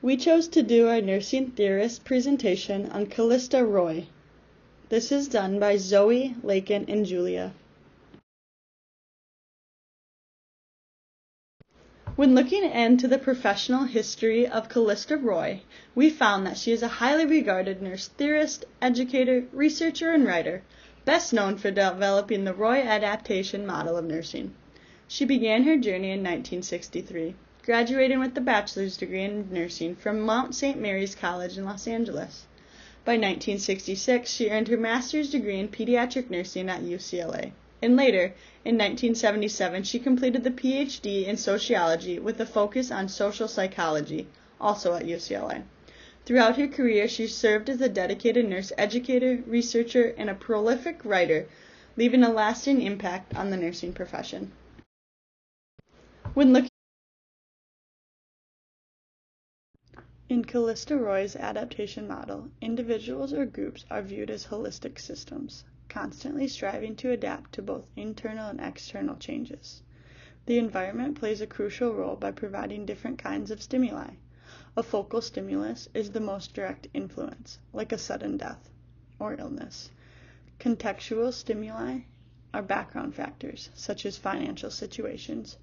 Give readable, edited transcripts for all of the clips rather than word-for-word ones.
We chose to do our Nursing Theorist presentation on Calista Roy. This is done by Zoe, Lakin, and Julia. When looking into the professional history of Calista Roy, we found that she is a highly regarded nurse theorist, educator, researcher, and writer, best known for developing the Roy adaptation model of nursing. She began her journey in 1963, graduating with a bachelor's degree in nursing from Mount St. Mary's College in Los Angeles. By 1966, she earned her master's degree in pediatric nursing at UCLA. And later, in 1977, she completed the PhD in sociology with a focus on social psychology, also at UCLA. Throughout her career, she served as a dedicated nurse educator, researcher, and a prolific writer, leaving a lasting impact on the nursing profession. When looking in Calista Roy's adaptation model, individuals or groups are viewed as holistic systems, constantly striving to adapt to both internal and external changes. The environment plays a crucial role by providing different kinds of stimuli. A focal stimulus is the most direct influence, like a sudden death or illness. Contextual stimuli are background factors, such as financial situations,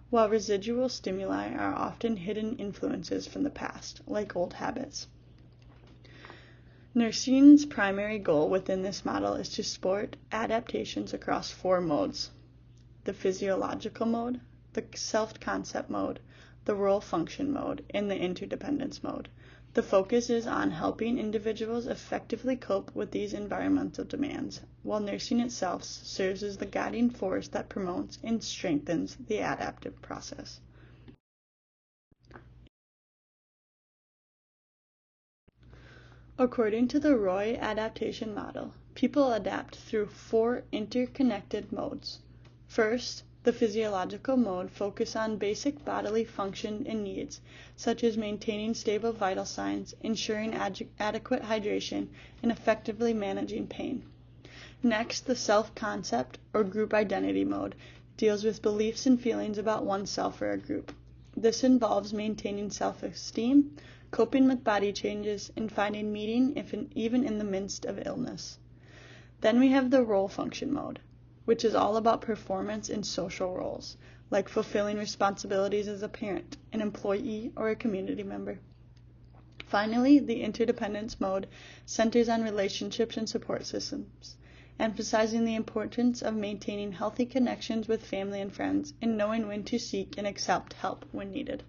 while residual stimuli are often hidden influences from the past, like old habits. Nursing's primary goal within this model is to support adaptations across 4 modes: the physiological mode, the self-concept mode, the role function mode, and the interdependence mode. The focus is on helping individuals effectively cope with these environmental demands, while nursing itself serves as the guiding force that promotes and strengthens the adaptive process. According to the Roy adaptation model, people adapt through 4 interconnected modes. First, the physiological mode focuses on basic bodily function and needs, such as maintaining stable vital signs, ensuring adequate hydration, and effectively managing pain. Next, the self-concept or group identity mode deals with beliefs and feelings about oneself or a group. This involves maintaining self-esteem, coping with body changes, and finding meaning even in the midst of illness. Then we have the role function mode, which is all about performance in social roles, like fulfilling responsibilities as a parent, an employee, or a community member. Finally, the interdependence mode centers on relationships and support systems, emphasizing the importance of maintaining healthy connections with family and friends and knowing when to seek and accept help when needed.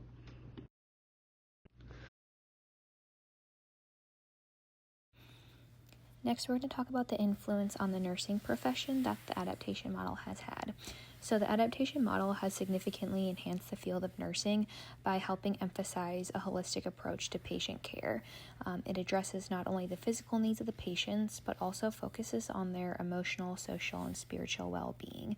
Next, we're going to talk about the influence on the nursing profession that the adaptation model has had. So the adaptation model has significantly enhanced the field of nursing by helping emphasize a holistic approach to patient care. It addresses not only the physical needs of the patients, but also focuses on their emotional, social, and spiritual well-being.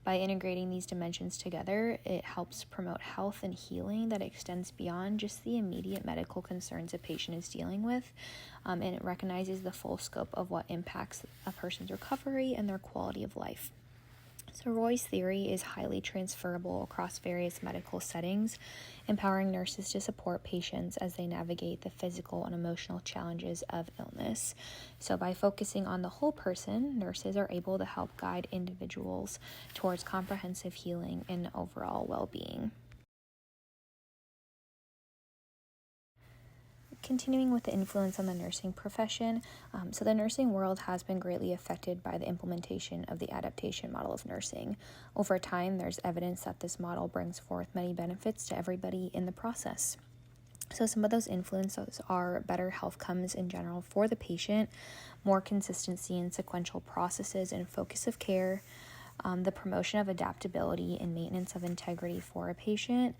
By integrating these dimensions together, it helps promote health and healing that extends beyond just the immediate medical concerns a patient is dealing with, and it recognizes the full scope of what impacts a person's recovery and their quality of life. So Roy's theory is highly transferable across various medical settings, empowering nurses to support patients as they navigate the physical and emotional challenges of illness. So by focusing on the whole person, nurses are able to help guide individuals towards comprehensive healing and overall well-being. Continuing with the influence on the nursing profession, so the nursing world has been greatly affected by the implementation of the adaptation model of nursing. Over time, there's evidence that this model brings forth many benefits to everybody in the process. So some of those influences are better health outcomes in general for the patient, more consistency in sequential processes and focus of care, the promotion of adaptability and maintenance of integrity for a patient.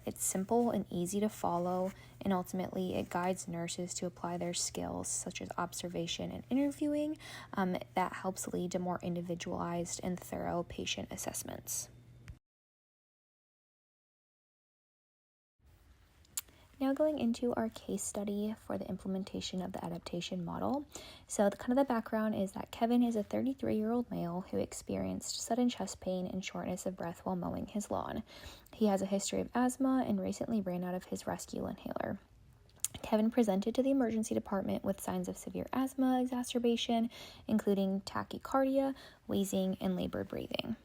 It's simple and easy to follow, and ultimately it guides nurses to apply their skills such as observation and interviewing that helps lead to more individualized and thorough patient assessments. Now going into our case study for the implementation of the adaptation model. So the background is that Kevin is a 33-year-old male who experienced sudden chest pain and shortness of breath while mowing his lawn. He has a history of asthma and recently ran out of his rescue inhaler. Kevin presented to the emergency department with signs of severe asthma exacerbation, including tachycardia, wheezing, and labored breathing.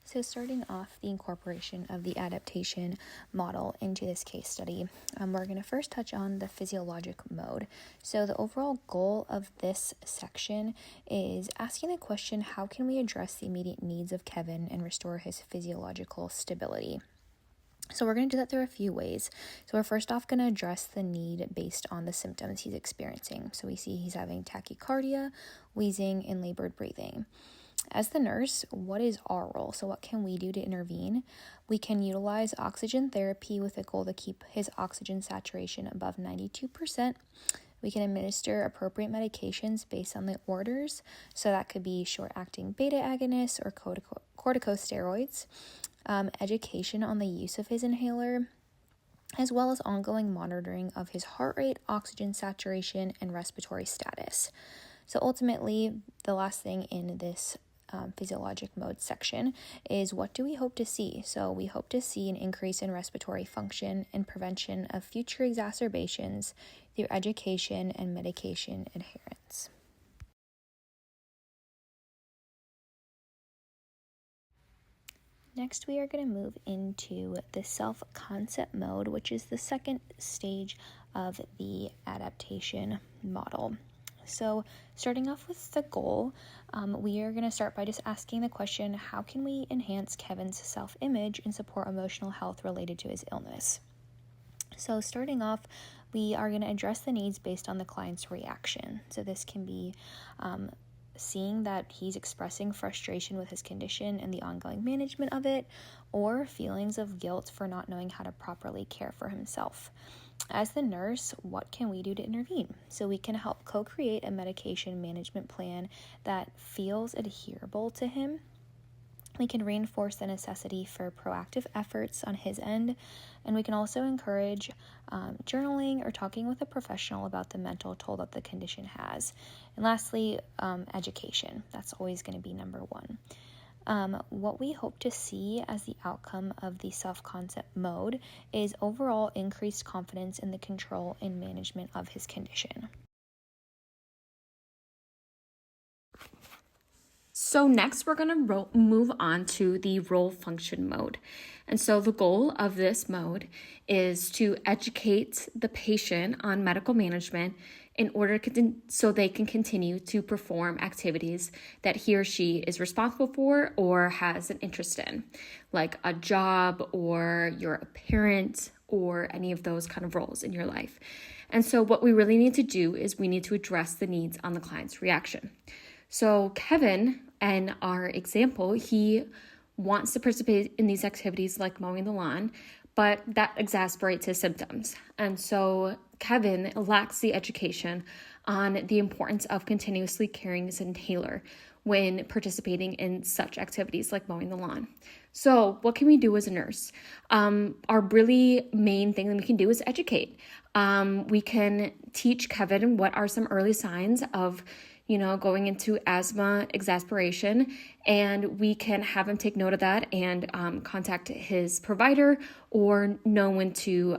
So starting off the incorporation of the adaptation model into this case study, we're going to first touch on the physiologic mode. So the overall goal of this section is asking the question, how can we address the immediate needs of Kevin and restore his physiological stability? So we're going to do that through a few ways. So we're first off going to address the need based on the symptoms he's experiencing. So we see he's having tachycardia, wheezing, and labored breathing. As the nurse, what is our role? So what can we do to intervene? We can utilize oxygen therapy with a goal to keep his oxygen saturation above 92%. We can administer appropriate medications based on the orders. So that could be short-acting beta agonists or corticosteroids. Education on the use of his inhaler, as well as ongoing monitoring of his heart rate, oxygen saturation, and respiratory status. So ultimately, the last thing in this physiologic mode section is, what do we hope to see? So we hope to see an increase in respiratory function and prevention of future exacerbations through education and medication adherence. Next, we are going to move into the self-concept mode, which is the second stage of the adaptation model. So starting off with the goal, we are going to start by just asking the question, how can we enhance Kevin's self-image and support emotional health related to his illness? So starting off, we are going to address the needs based on the client's reaction. So this can be seeing that he's expressing frustration with his condition and the ongoing management of it, or feelings of guilt for not knowing how to properly care for himself. As the nurse, what can we do to intervene? So we can help co-create a medication management plan that feels adherable to him. We can reinforce the necessity for proactive efforts on his end, and we can also encourage journaling or talking with a professional about the mental toll that the condition has. And lastly, education. That's always going to be number one. What we hope to see as the outcome of the self-concept mode is overall increased confidence in the control and management of his condition. So next we're going to move on to the role function mode. And so the goal of this mode is to educate the patient on medical management in order so they can continue to perform activities that he or she is responsible for or has an interest in, like a job or you're a parent or any of those kind of roles in your life. And so what we really need to do is we need to address the needs on the client's reaction. So Kevin, in our example, he wants to participate in these activities like mowing the lawn, but that exasperates his symptoms. And so Kevin lacks the education on the importance of continuously carrying his inhaler when participating in such activities like mowing the lawn. So what can we do as a nurse? Our really main thing that we can do is educate. We can teach Kevin what are some early signs of going into asthma exacerbation, and we can have him take note of that and contact his provider or know when to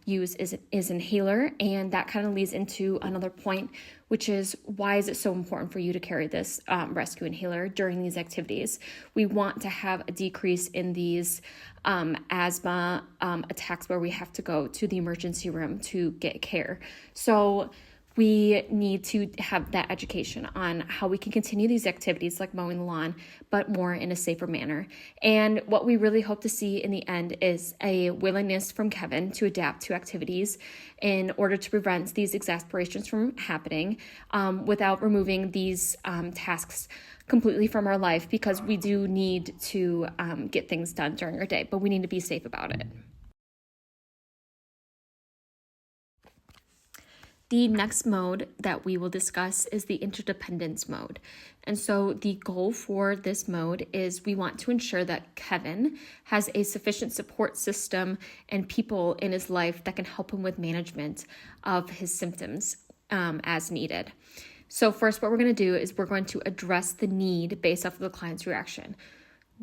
use his inhaler. And that kind of leads into another point, which is, why is it so important for you to carry this rescue inhaler during these activities? We want to have a decrease in these asthma attacks where we have to go to the emergency room to get care. So we need to have that education on how we can continue these activities like mowing the lawn, but more in a safer manner. And what we really hope to see in the end is a willingness from Kevin to adapt to activities in order to prevent these exacerbations from happening without removing these tasks completely from our life, because we do need to get things done during our day, but we need to be safe about it. The next mode that we will discuss is the interdependence mode. And so the goal for this mode is we want to ensure that Kevin has a sufficient support system and people in his life that can help him with management of his symptoms as needed. So first, what we're going to do is we're going to address the need based off of the client's reaction.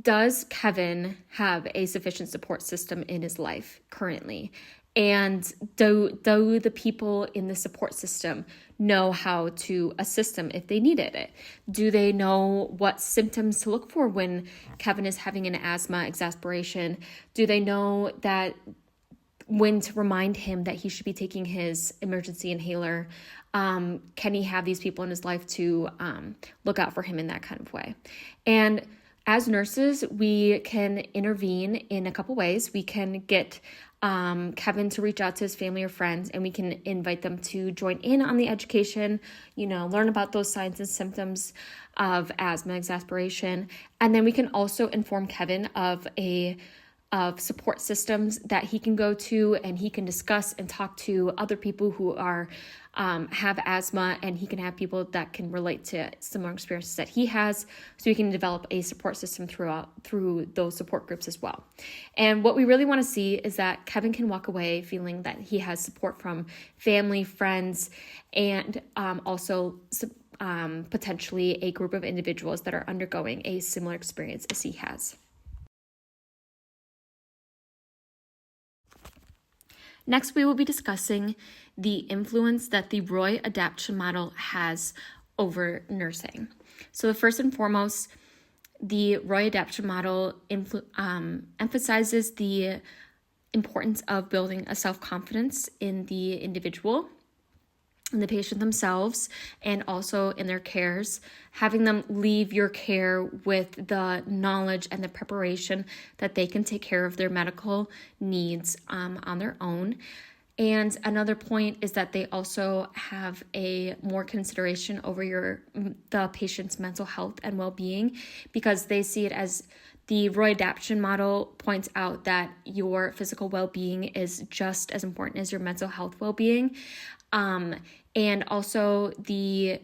Does Kevin have a sufficient support system in his life currently? And do the people in the support system know how to assist him if they needed it? Do they know what symptoms to look for when Kevin is having an asthma exacerbation? Do they know that when to remind him that he should be taking his emergency inhaler? Can he have these people in his life to look out for him in that kind of way? And as nurses, we can intervene in a couple ways. We can get Kevin to reach out to his family or friends, and we can invite them to join in on the education, learn about those signs and symptoms of asthma exacerbation. And then we can also inform Kevin of support systems that he can go to, and he can discuss and talk to other people who have asthma, and he can have people that can relate to similar experiences that he has, so we can develop a support system through those support groups as well. And what we really want to see is that Kevin can walk away feeling that he has support from family, friends, and also potentially a group of individuals that are undergoing a similar experience as he has. Next, we will be discussing the influence that the Roy adaptation model has over nursing. So the first and foremost, the Roy adaptation model emphasizes the importance of building a self-confidence in the individual, in the patient themselves, and also in their cares, having them leave your care with the knowledge and the preparation that they can take care of their medical needs on their own. And another point is that they also have a more consideration over the patient's mental health and well-being, because they see it as the Roy adaptation model points out that your physical well-being is just as important as your mental health well-being. And also the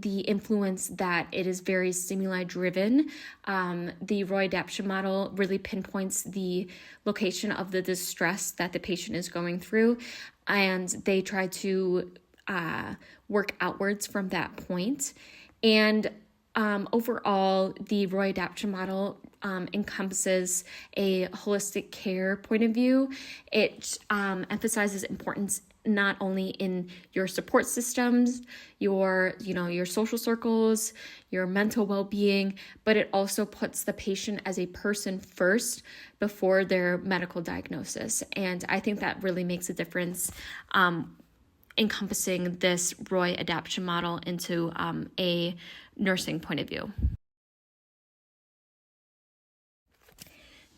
influence that it is very stimuli driven. The Roy adaptation model really pinpoints the location of the distress that the patient is going through, and they try to work outwards from that point. And overall, the Roy adaptation model encompasses a holistic care point of view. It emphasizes importance not only in your support systems, your social circles, your mental well-being, but it also puts the patient as a person first before their medical diagnosis. And I think that really makes a difference encompassing this Roy adaptation model into a nursing point of view.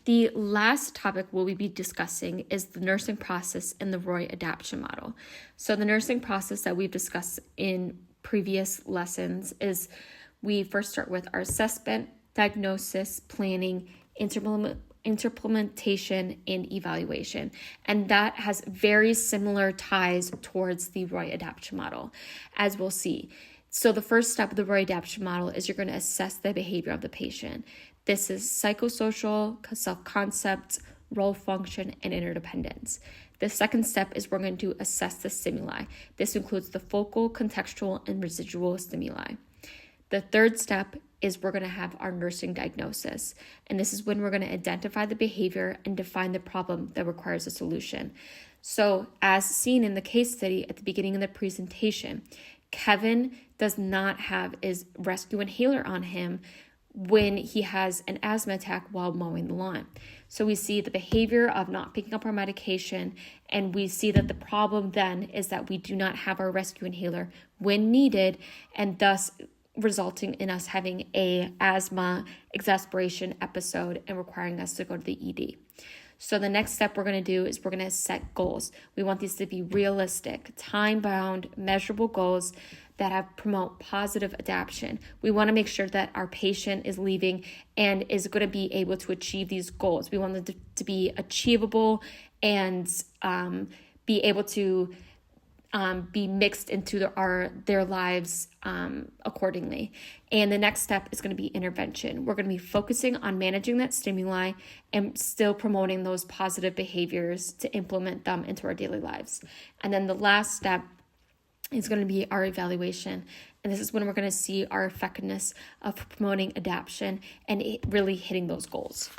The last topic we'll be discussing is the nursing process in the Roy adaptation model. So the nursing process that we've discussed in previous lessons is we first start with our assessment, diagnosis, planning, implementation, and evaluation. And that has very similar ties towards the Roy adaptation model, as we'll see. So the first step of the Roy adaptation model is you're going to assess the behavior of the patient. This is psychosocial, self-concept, role function, and interdependence. The second step is we're going to assess the stimuli. This includes the focal, contextual, and residual stimuli. The third step is we're going to have our nursing diagnosis. And this is when we're going to identify the behavior and define the problem that requires a solution. So as seen in the case study at the beginning of the presentation, Kevin does not have his rescue inhaler on him when he has an asthma attack while mowing the lawn. So we see the behavior of not picking up our medication, and we see that the problem then is that we do not have our rescue inhaler when needed, and thus resulting in us having a asthma exacerbation episode and requiring us to go to the ED. So the next step we're going to do is we're going to set goals. We want these to be realistic, time-bound, measurable goals that promote positive adaptation. We want to make sure that our patient is leaving and is going to be able to achieve these goals. We want them to be achievable and be able to be mixed into their lives accordingly. And the next step is going to be intervention. We're going to be focusing on managing that stimuli and still promoting those positive behaviors to implement them into our daily lives. And then the last step is going to be our evaluation. And this is when we're going to see our effectiveness of promoting adaptation and really hitting those goals.